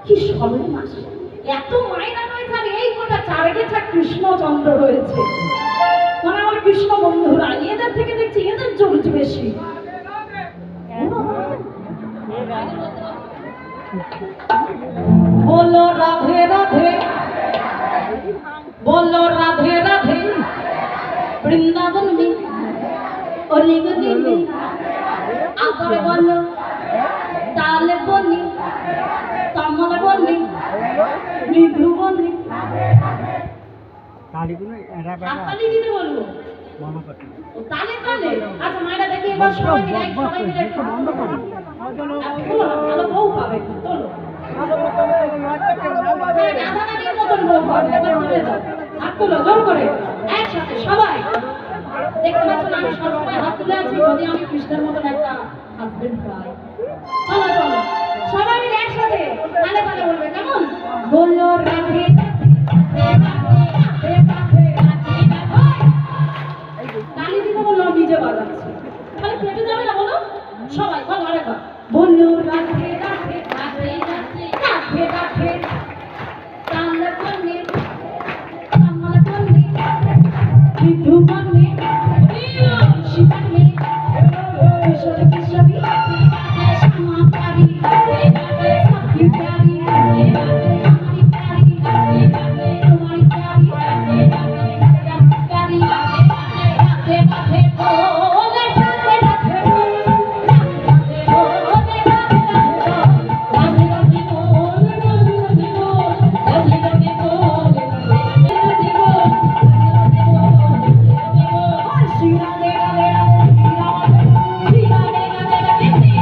কি সর্বনাশ, এত মায়েরা রয়েছে আর এই গোটা চারগেছা কৃষ্ণচন্দ্র রয়েছে। মানে আমার কৃষ্ণ বন্ধুরা, এদের থেকে দেখছি এদের জোর বেশি। বলো রাধে রাধে, বলো রাধে রাধে, বৃন্দাবন में অলিগলি में আবার বলো তালে বলি, তামল বলি, মৃদু বলি, হাততালি দিতে বলবো, তালে তালে। আচ্ছা মায়েরা দেখি এবার সবাই মিলে বন্ধ করো, ভালো বউ পাবে, তোলো রাধারানীর মতন বউ পাবে, এবার তুলে দাও, হাত তোলো জোর করে একসাথে সবাই। দেখতে পাচ্ছ না আমি সবসময় হাত তুলে আছি, যদি আমি কৃষ্ণের মতন একটা হাজবেন্ড পাই। চলো চলো সবাই মিলে একসাথে তালে তালে বলবে, কেমন? বললো রাধে তালি দিতে বললো, নিজে বাজাচ্ছি, তাহলে কেটে যাবে না। বলো সবাই বলো আরেকবার, বললো রাধে রাধে রাধে রাধে রাধে রাধে, তালে বললে তামলে বললে, মৃদু বললে, শিবানে কিশোর কিশোরী শ্যামা প্যারি সখী প্যারি हमारी प्यारी तुम्हारी प्यारी प्यारी प्यारी राधे राधे बोले राधे राधे राधे बोले राधे राधे राधे बोले राधे राधे बोले राधे बोले श्री राधे राधे श्री राधे राधे श्री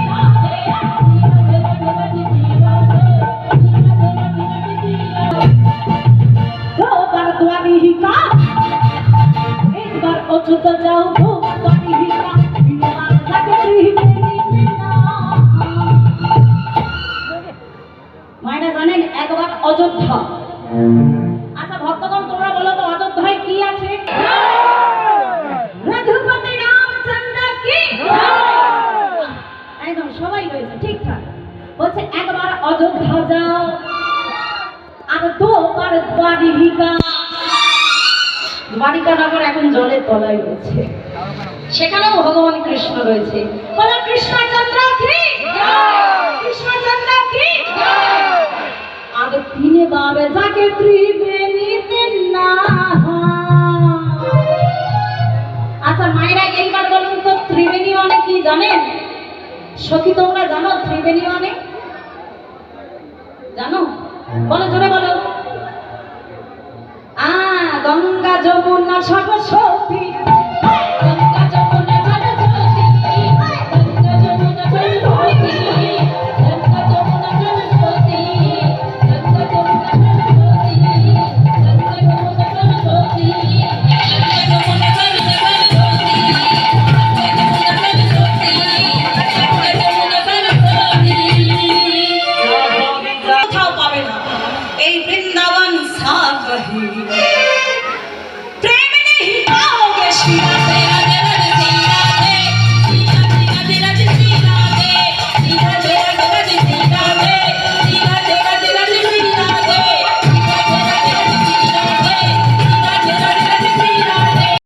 অযোধ্যা যাও তো মায়েরা জানেন একবার অযোধ্যা। আচ্ছা ভক্তগণ তোমরা বলো তো অযোধ্যায় কি আছে? রঘুপতি রামচন্দ্র কি, একদম সবাই রয়েছে ঠিকঠাক। বলছে একবার অযোধ্যা যাও আর দুবার দ্বারিকা। দ্বারিকা নগর এখন জলের তলায় রয়েছে, সেখানেও ভগবান কৃষ্ণ রয়েছে। বলো কৃষ্ণচন্দ্র কি, কৃষ্ণচন্দ্র কি। আর তিনবার যাকে ত্রিবেণীতে না। আচ্ছা মায়েরা এইবার বলুন তো ত্রিবেণী মানে কি জানেন? সখী তোমরা জানো ত্রিবেণী মানে? জানো? বলো জোরে বলো। গঙ্গা যমুনা সরস্বতী